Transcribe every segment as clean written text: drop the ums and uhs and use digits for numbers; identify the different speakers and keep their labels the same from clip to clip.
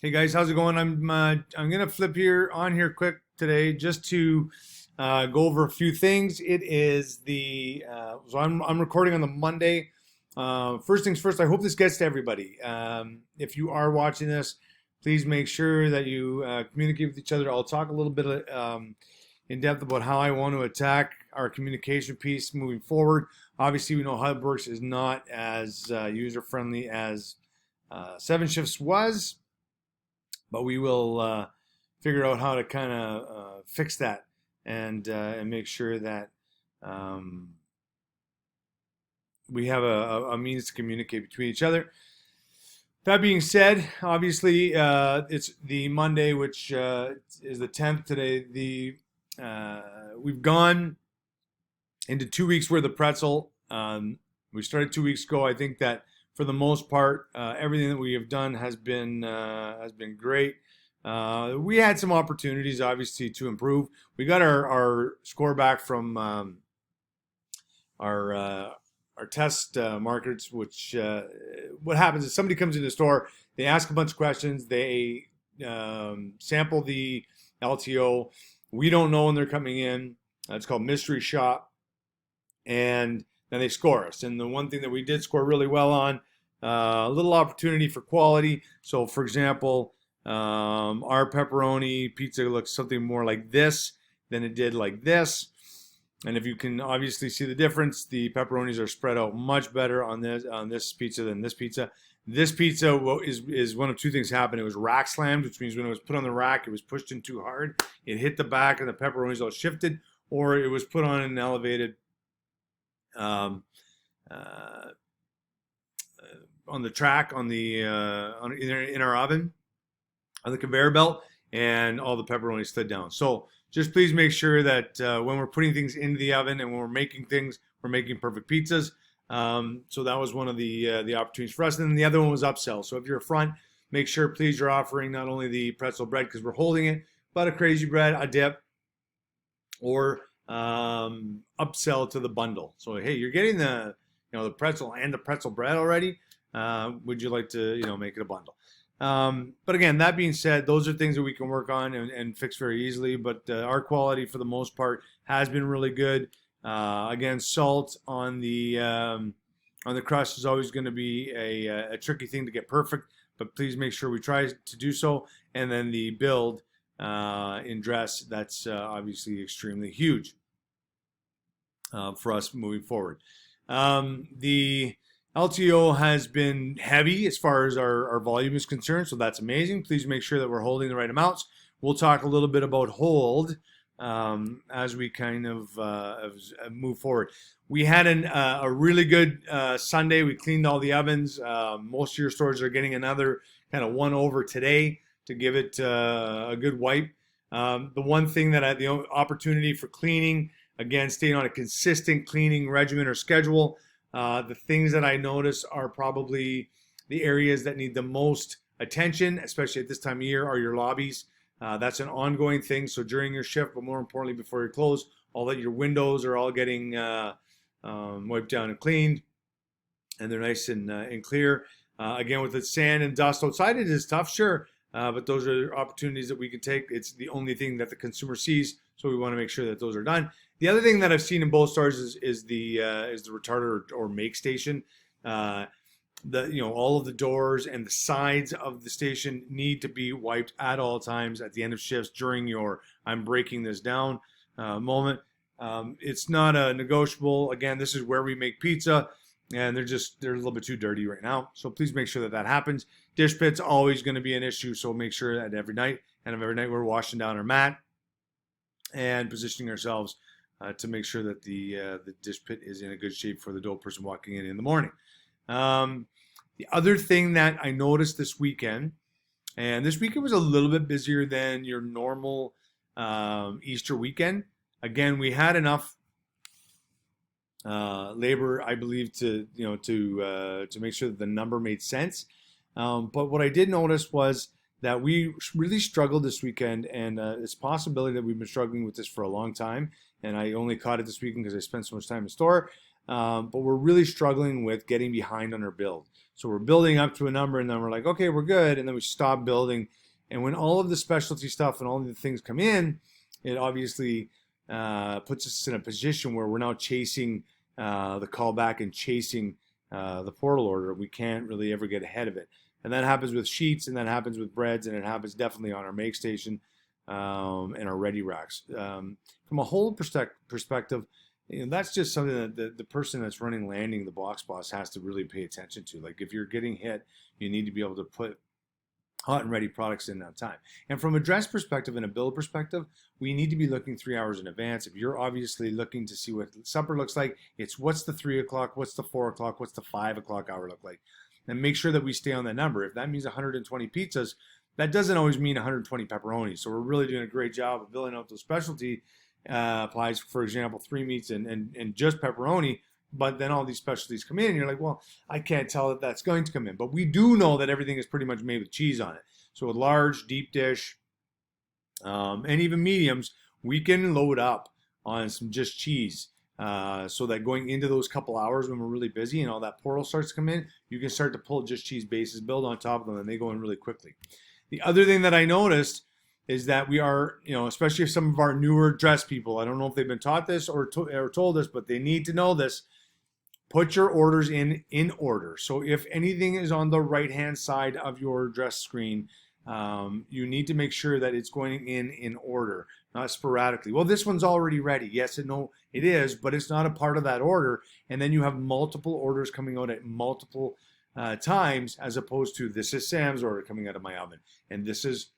Speaker 1: Hey guys, how's it going? I'm gonna flip here on here quick today just to go over a few things. It is I'm recording on the Monday. First things first, I hope this gets to everybody. If you are watching this, please make sure that you communicate with each other. I'll talk a little bit in depth about how I want to attack our communication piece moving forward. Obviously, we know HubWorks is not as user friendly as Seven Shifts was, but we will figure out how to kind of fix that and make sure that um, we have a means to communicate between each other. That being said, obviously it's the Monday, which is the 10th today. We've gone into 2 weeks worth of pretzel. We started 2 weeks ago. I think that for the most part, everything that we have done has been great. We had some opportunities, obviously, to improve. We got our score back from our test markets. Which what happens is somebody comes in the store, they ask a bunch of questions, they sample the LTO. We don't know when they're coming in. It's called mystery shop, and then they score us. And the one thing that we did score really well on, a little opportunity for quality. So, for example, our pepperoni pizza looks something more like this than it did like this. And if you can obviously see the difference, the pepperonis are spread out much better on this pizza than this pizza. This pizza is one of two things happened. It was rack slammed, which means when it was put on the rack, it was pushed in too hard. It hit the back and the pepperonis all shifted, or it was put on an elevated um, uh, on the track in our oven on the conveyor belt, and all the pepperoni slid down. So just please make sure that when we're putting things into the oven and when we're making things, we're making perfect pizzas. So that was one of the opportunities for us. And then the other one was upsell. So if you're a front, make sure please you're offering not only the pretzel bread because we're holding it, but a crazy bread, a dip, or upsell to the bundle. So hey, you're getting the pretzel and the pretzel bread already. Would you like to make it a bundle? But again, that being said, those are things that we can work on and fix very easily. But our quality, for the most part, has been really good. Again, salt on the crust is always going to be a tricky thing to get perfect, but please make sure we try to do so. And then the build in dress, that's obviously extremely huge for us moving forward. The LTO has been heavy as far as our volume is concerned, so that's amazing. Please make sure that we're holding the right amounts. We'll talk a little bit about hold as we kind of move forward. We had a really good Sunday. We cleaned all the ovens. Most of your stores are getting another kind of one over today to give it a good wipe. The one thing that the opportunity for cleaning, again, staying on a consistent cleaning regimen or schedule. The things that I notice are probably the areas that need the most attention, especially at this time of year, are your lobbies. That's an ongoing thing. So during your shift, but more importantly, before you close, all that your windows are all getting wiped down and cleaned, and they're nice and clear. Again, with the sand and dust outside, it is tough, sure, but those are opportunities that we can take. It's the only thing that the consumer sees, so we want to make sure that those are done. The other thing that I've seen in both stores is the retarder or make station. All of the doors and the sides of the station need to be wiped at all times at the end of shifts during your I'm breaking this down moment. It's not a negotiable. Again, this is where we make pizza, and they're a little bit too dirty right now. So please make sure that happens. Dish pit's always going to be an issue, so make sure that every night we're washing down our mat and positioning ourselves to make sure that the dish pit is in a good shape for the dough person walking in the morning. The other thing that I noticed this weekend, and this weekend was a little bit busier than your normal Easter weekend. Again, we had enough labor, I believe, to make sure that the number made sense. But what I did notice was that we really struggled this weekend, and it's a possibility that we've been struggling with this for a long time. And I only caught it this weekend because I spent so much time in store. but we're really struggling with getting behind on our build. So we're building up to a number, and then we're like, okay, we're good, and then we stop building. And when all of the specialty stuff and all of the things come in, it obviously puts us in a position where we're now chasing the callback and chasing the portal order. We can't really ever get ahead of it. And that happens with sheets, and that happens with breads, and it happens definitely on our make station and our ready racks. From a whole perspective, that's just something that the person that's running landing, the box boss, has to really pay attention to. Like, if you're getting hit, you need to be able to put hot and ready products in that time. And from a dress perspective and a build perspective, we need to be looking 3 hours in advance. If you're obviously looking to see what supper looks like, it's what's the 3 o'clock, what's the 4 o'clock, what's the 5 o'clock hour look like? And make sure that we stay on that number. If that means 120 pizzas, that doesn't always mean 120 pepperonis. So we're really doing a great job of building out those specialty pies, for example, 3 meats and just pepperoni. But then all these specialties come in, and you're like, well, I can't tell that that's going to come in. But we do know that everything is pretty much made with cheese on it. So a large, deep dish, and even mediums, we can load up on some just cheese. So that going into those couple hours when we're really busy and all that portal starts to come in, you can start to pull just cheese bases, build on top of them, and they go in really quickly. The other thing that I noticed is that we are, especially if some of our newer dress people, I don't know if they've been taught this or told this, but they need to know this. Put your orders in order. So if anything is on the right-hand side of your dress screen, you need to make sure that it's going in order, not sporadically. Well, this one's already ready. Yes and no, it is, but it's not a part of that order. And then you have multiple orders coming out at multiple times, as opposed to this is Sam's order coming out of my oven, and this is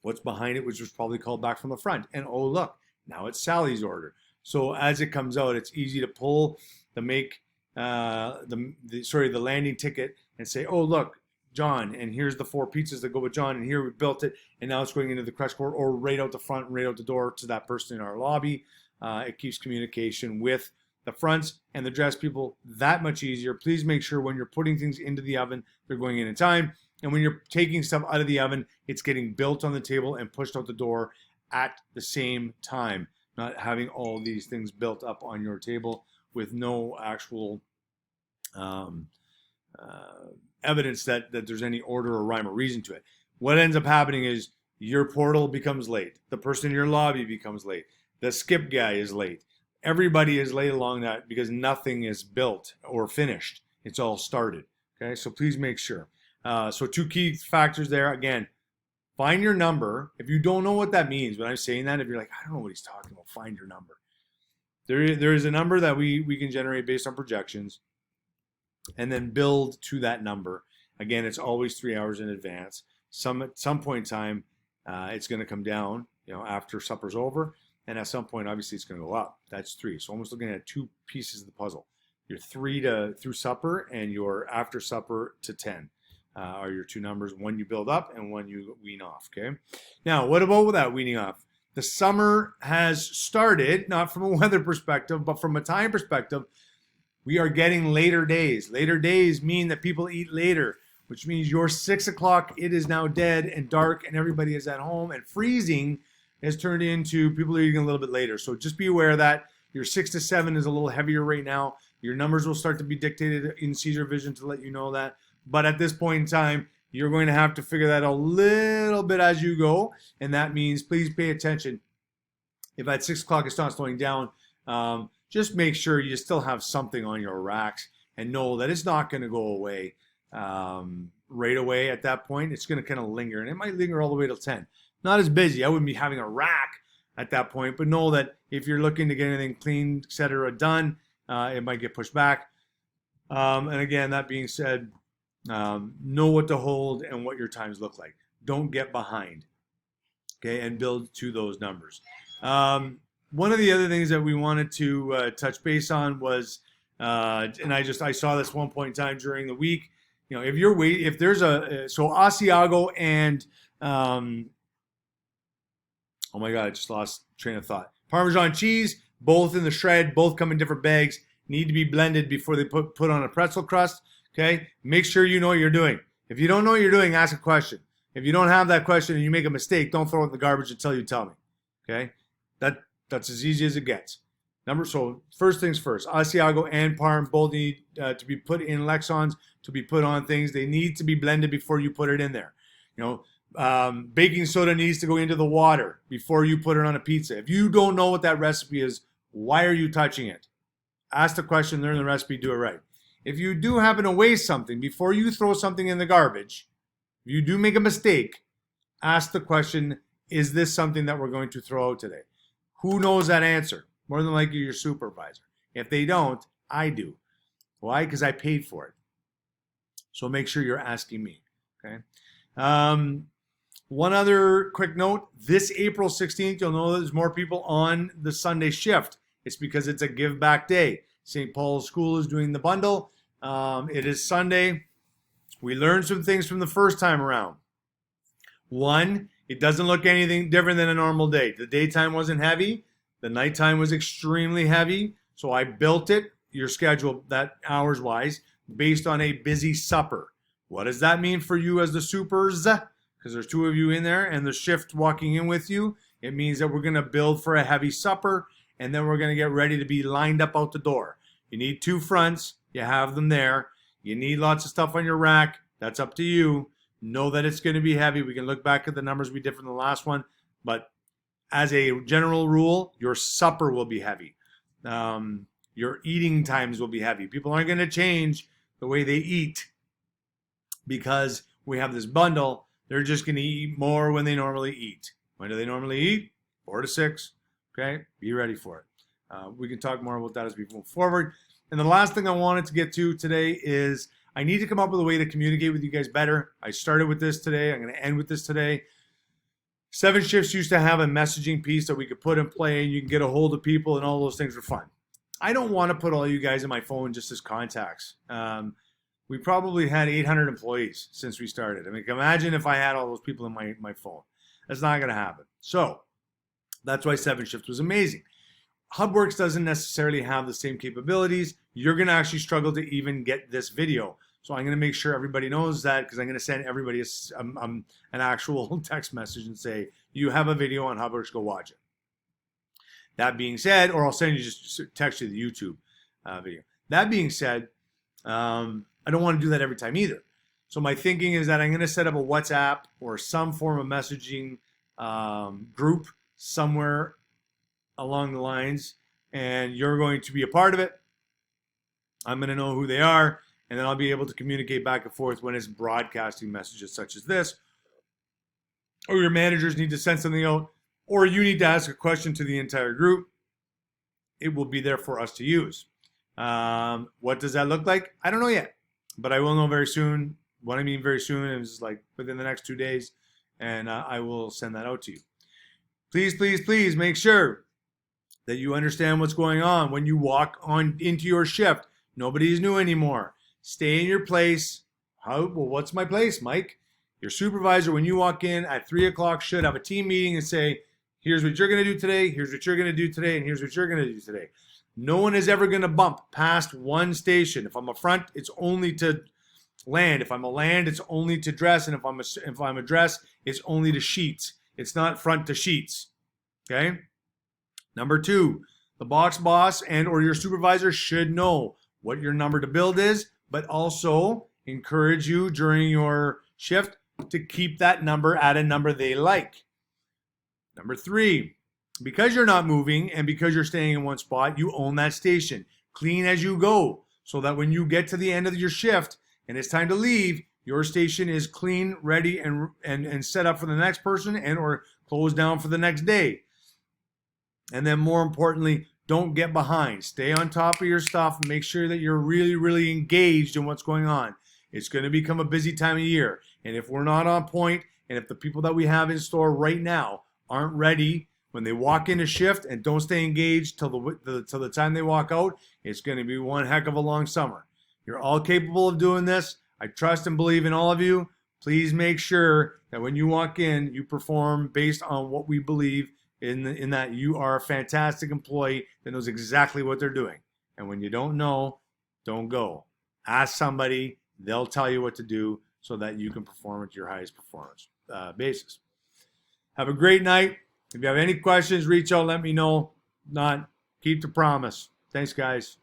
Speaker 1: what's behind it, which was probably called back from the front. And oh, look, now it's Sally's order. So as it comes out, it's easy to pull the the landing ticket and say, oh, look, John, and here's the 4 pizzas that go with John, and here we built it, and now it's going into the crest court or right out the front, right out the door to that person in our lobby. It keeps communication with the fronts and the dress people that much easier. Please make sure when you're putting things into the oven, they're going in time. And when you're taking stuff out of the oven, it's getting built on the table and pushed out the door at the same time, not having all these things built up on your table with no actual evidence that there's any order or rhyme or reason to it. What ends up happening is your portal becomes late. The person in your lobby becomes late. The skip guy is late. Everybody is late along that because nothing is built or finished. It's all started. Okay, so please make sure. So 2 key factors there. Again, find your number. If you don't know what that means, when I'm saying that, if you're like, I don't know what he's talking about, find your number. There is a number that we can generate based on projections, and then build to that number. Again, it's always 3 hours in advance. At some point in time, it's going to come down, after supper's over, and at some point, obviously, it's going to go up. That's 3. So almost looking at 2 pieces of the puzzle. Your 3 through supper and your after supper to 10 are your 2 numbers. One you build up and one you wean off. Okay. Now, what about without weaning off? The summer has started, not from a weather perspective, but from a time perspective. We are getting later days. Later days mean that people eat later, which means your 6 o'clock, it is now dead and dark and everybody is at home, and freezing has turned into people are eating a little bit later. So just be aware of that. Your 6 to 7 is a little heavier right now. Your numbers will start to be dictated in Caesar Vision to let you know that. But at this point in time, you're going to have to figure that out a little bit as you go. And that means please pay attention. If at 6 o'clock it's not slowing down, just make sure you still have something on your racks and know that it's not going to go away right away at that point. It's going to kind of linger, and it might linger all the way till 10. Not as busy. I wouldn't be having a rack at that point, but know that if you're looking to get anything cleaned, etc., done, it might get pushed back. And again, that being said, know what to hold and what your times look like. Don't get behind, okay, and build to those numbers. One of the other things that we wanted to touch base on was, and I saw this one point in time during the week. If there's so Asiago and oh my God, I just lost train of thought. Parmesan cheese, both in the shred, both come in different bags, need to be blended before they put on a pretzel crust. Okay, make sure you know what you're doing. If you don't know what you're doing, ask a question. If you don't have that question and you make a mistake, don't throw it in the garbage until you tell me. Okay, that's as easy as it gets. So first things first, Asiago and Parm both need to be put in Lexons to be put on things. They need to be blended before you put it in there. Baking soda needs to go into the water before you put it on a pizza. If you don't know what that recipe is, why are you touching it? Ask the question, learn the recipe, do it right. If you do happen to waste something, before you throw something in the garbage, if you do make a mistake, ask the question, is this something that we're going to throw out today? Who knows that answer? More than likely your supervisor. If they don't, I do. Why? Because I paid for it. So make sure you're asking me. Okay. One other quick note. This April 16th, you'll know there's more people on the Sunday shift. It's because it's a give back day. St. Paul's School is doing the bundle. It is Sunday. We learned some things from the first time around. One, it doesn't look anything different than a normal day. The daytime wasn't heavy. The nighttime was extremely heavy. So I built it, your schedule, that hours-wise, based on a busy supper. What does that mean for you as the supers? Because there's two of you in there and the shift walking in with you. It means that we're going to build for a heavy supper, and then we're going to get ready to be lined up out the door. You need two fronts. You have them there. You need lots of stuff on your rack. That's up to you. Know that it's going to be heavy. We can look back at the numbers we did from the last one. But as a general rule, your supper will be heavy. Your eating times will be heavy. People aren't going to change the way they eat because we have this bundle. They're just going to eat more when they normally eat. When do they normally eat? 4 to 6. Okay? Be ready for it. We can talk more about that as we move forward. And the last thing I wanted to get to today is I need to come up with a way to communicate with you guys better. I started with this today. I'm going to end with this today. 7 Shifts used to have a messaging piece that we could put in play and you can get a hold of people and all those things are fun. I don't want to put all you guys in my phone just as contacts. We probably had 800 employees since we started. I mean, imagine if I had all those people in my phone. That's not going to happen. So that's why 7 Shifts was amazing. HubWorks doesn't necessarily have the same capabilities. You're going to actually struggle to even get this video. So I'm going to make sure everybody knows that because I'm going to send everybody an actual text message and say, you have a video on HubWorks, go watch it. That being said, or I'll send you just text you the YouTube video. That being said, I don't want to do that every time either. So my thinking is that I'm going to set up a WhatsApp or some form of messaging group somewhere along the lines, and you're going to be a part of it. I'm going to know who they are, and then I'll be able to communicate back and forth when it's broadcasting messages such as this. Or your managers need to send something out, or you need to ask a question to the entire group. It will be there for us to use. What does that look like? I don't know yet, but I will know very soon. What I mean very soon is like within the next 2 days, and I will send that out to you. Please, please, please make sure that you understand what's going on when you walk on into your shift. Nobody's new anymore. Stay in your place. Well, what's my place, Mike? Your supervisor, when you walk in at 3 o'clock, should have a team meeting and say, here's what you're going to do today, here's what you're going to do today, and here's what you're going to do today. No one is ever going to bump past one station. If I'm a front, it's only to land. If I'm a land, it's only to dress. And if I'm a dress, it's only to sheets. It's not front to sheets. Okay? Number 2, the box boss and or your supervisor should know what your number to build is, but also encourage you during your shift to keep that number at a number they like. Number 3, because you're not moving and because you're staying in one spot, you own that station. Clean as you go so that when you get to the end of your shift and it's time to leave, your station is clean, ready, and set up for the next person and or closed down for the next day. And then more importantly, don't get behind. Stay on top of your stuff and make sure that you're really, really engaged in what's going on. It's going to become a busy time of year. And if we're not on point, and if the people that we have in store right now aren't ready when they walk in a shift and don't stay engaged till the time they walk out, it's going to be one heck of a long summer. You're all capable of doing this. I trust and believe in all of you. Please make sure that when you walk in, you perform based on what we believe in that you are a fantastic employee that knows exactly what they're doing. And when you don't know, don't go. Ask somebody. They'll tell you what to do so that you can perform at your highest performance basis. Have a great night. If you have any questions, reach out, let me know. Not, Keep the promise. Thanks, guys.